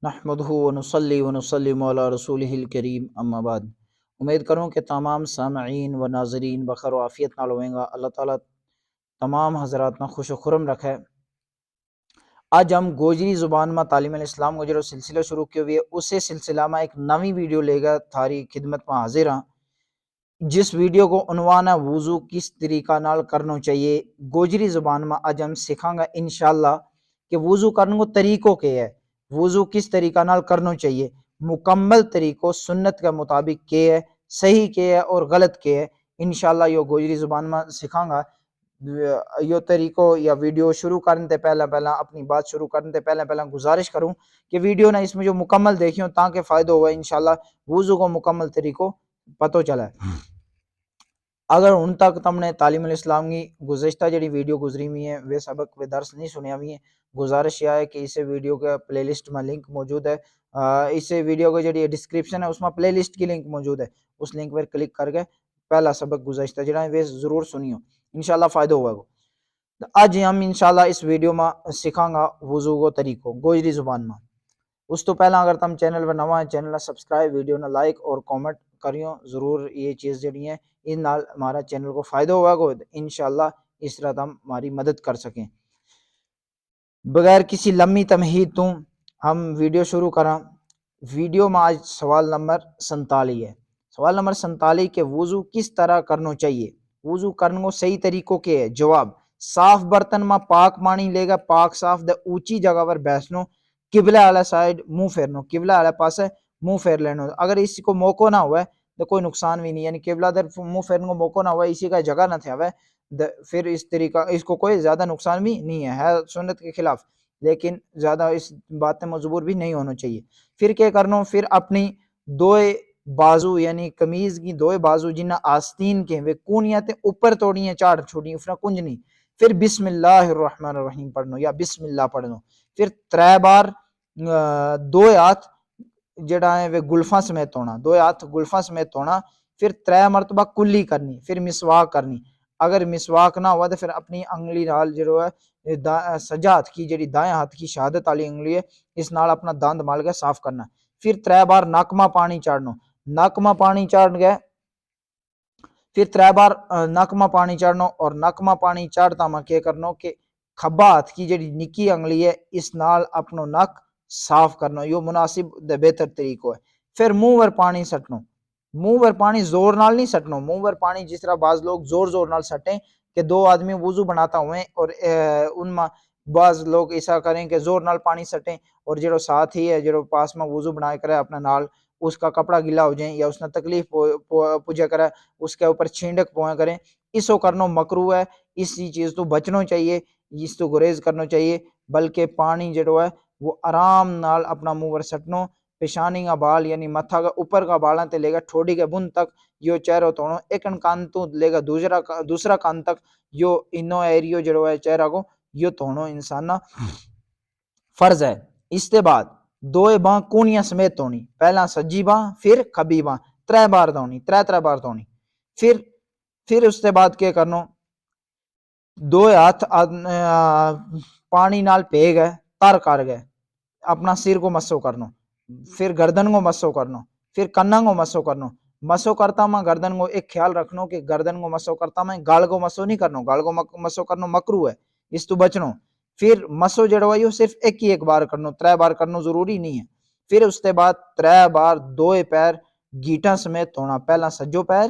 نحمدہ ونصلی ونسلم علی رسولہ الکریم اما بعد۔ امید کروں کہ تمام سامعین و ناظرین بخیر و عافیت نال ہوئیں گا۔ اللہ تعالیٰ تمام حضرات میں خوش و خرم رکھے۔ آج ہم گوجری زبان میں تعلیم الاسلام کو جو سلسلہ شروع کیے ہوئے اسے سلسلہ میں ایک نوی ویڈیو لے گا تھاری خدمت میں حاضر ہاں، جس ویڈیو کو عنوان ہے وضو کس طریقہ نال کرنا چاہیے۔ گوجری زبان میں آج ہم سکھاں گا انشاءاللہ کہ وضو کرنے کو طریقوں کے ہے، وضو کس طریقہ نال کرنا چاہیے، مکمل طریقوں سنت کے مطابق کے ہے، صحیح کے ہے اور غلط کے ہے۔ انشاءاللہ یہ گوجری زبان میں سکھاں گا۔ یہ طریقوں یا ویڈیو شروع کرنے تے پہلا اپنی بات شروع کرنے تے پہلا گزارش کروں کہ ویڈیو نہ اس میں جو مکمل دیکھیں تاکہ فائدہ ہوا انشاءاللہ وضو کو مکمل طریقوں پتہ چلا ہے۔ اگر ان تک تم نے تعلیم الاسلام کی گزشتہ جڑی ویڈیو گزری ہوئی ہیں وہ سبق و درس نہیں سنیا ہوئی ہیں، گزارش یہ ہے کہ اس ویڈیو کے پلے لسٹ میں لنک موجود ہے، اس ویڈیو کی جڑی ڈسکرپشن ہے اس میں پلے لسٹ کی لنک موجود ہے، اس لنک پر کلک کر کے پہلا سبق گزشتہ جڑا ہے وہ ضرور سنیو، انشاءاللہ فائدہ ہوگا۔ آج ہم انشاءاللہ اس ویڈیو میں سکھاں گا وضو کو طریقوں گوجری زبان میں۔ اس تو پہلا اگر تم چینل پر نواں چینل نہ سبسکرائب، ویڈیو نہ لائک اور کامنٹ کریو ضرور، یہ چیز جڑی ہے ان نال ہمارا چینل کو فائدہ ہوگا گا، انشاءاللہ اس طرح تم ہماری مدد کر سکیں۔ بغیر کسی لمبی تمہید تو ہم ویڈیو شروع کریں۔ ویڈیو میں آج سوال نمبر 47 ہے۔ سوال نمبر 47 کہ وضو کس طرح کرنا چاہیے، وضو کرنے کو صحیح طریقوں کے ہے۔ جواب: صاف برتن میں پاک پانی لے گا، پاک صاف دے اونچی جگہ پر بیٹھنو، قبلہ والا سائڈ منہ پھیرنو، قبلہ والے پاسے منہ پھیر لینا۔ اگر اس کو موقع نہ ہوا تو کوئی نقصان بھی نہیں، یعنی قبلہ در منہ پھیرنے کو موقع نہ ہوا، اسی کا جگہ نہ تھا پھر اس طریقہ اس کو کوئی زیادہ نقصان بھی نہیں ہے سنت کے خلاف، لیکن زیادہ اس بات میں مجبور بھی نہیں ہونا چاہیے۔ پھر کیا کرنا، پھر اپنی دوئے بازو یعنی قمیض کی دوئے بازو جنہ آستین کے وہ کونیاں تے اوپر توڑیاں چاڑ چھوڑی افرا کنج نہیں، پھر بسم اللہ الرحمن الرحیم پڑھنو یا بسم اللہ پڑھنو، پھر 3 بار دوئے ہاتھ جڑا ہے وہ گلفاں سمیت ہونا، دوئے ہاتھ گلفاں سمیت ہونا، پھر 3 مرتبہ کلی کرنی، پھر مسواک کرنی۔ اگر مسواک نہ ہوا تو پھر اپنی انگلی نال جو ہے سجا ہاتھ کی جڑی دائیں ہاتھ کی شہادت والی انگلی ہے اس نال اپنا دند مال کے صاف کرنا، پھر 3 بار ناکما پانی چاڑنو، ناکما پانی چاڑ گئے، پھر 3 بار ناکما پانی چاڑنو، اور ناکما پانی چاڑتا میں کیا کرنو کہ کھبا ہاتھ کی جڑی نکی انگلی ہے اس نال اپنو نک صاف کرنا، یہ مناسب دے بہتر طریقہ ہے۔ پھر منہ ور پانی سٹنو، منہ ور پانی زور نال نہیں سٹنو، منہ ور پانی جس طرح بعض لوگ زور نال سٹیں کہ 2 آدمی وضو بناتا ہوئے اور ان میں بعض لوگ ایسا کریں کہ زور نال پانی سٹیں اور جو ساتھ ہی ہے جو پاس میں وضو بنائے کرے اپنا نال اس کا کپڑا گلا ہو جائیں یا اس نے تکلیف پوجا کرے اس کے اوپر چھینڈک پوئیں کریں، اس کو کرنا مکروہ ہے، اسی چیز تو بچنا چاہیے، اس تو گریز کرنا چاہیے، بلکہ پانی جڑو ہے وہ آرام نال اپنا منہ ور سٹنو، پیشانی کا بال یعنی متھا کا اوپر کا بالاں تے لے گا ٹھوڑی کے بن تک یہ چہرہ توڑو، ایک کان تو لے گا دوسرا کان تک یہ انو ایریو جڑو ہے چہرہ کو یہ توڑو انسان فرض ہے۔ اس کے بعد دوئے باں کونیاں سمیت ہونی، پہلا سجی باں پھر کھبی باں 3 بار دونی، 3 بار دونی، پھر اس کے بعد کیا کرنو، دوئے ہاتھ پانی نال پے گئے تر کر گئے، اپنا سر کو مسو کرنو، پھر گردن کو مسو کرنو، پھر کنن کو مسو کرنو، مسو کرتا میں گردن کو ایک خیال رکھنو کہ گردن کو مسو کرتا میں گال کو مسو نہیں کرنو، گال کو مسو کرنو مکروہ ہے، اس تو بچنو۔ پھر مسو جڑو ہے صرف ایک بار کرنو، 3 بار کرنو ضروری نہیں ہے۔ پھر اس کے بعد 3 بار دوئے پیر گیٹاں سمیت ہونا، پہلا سجو پیر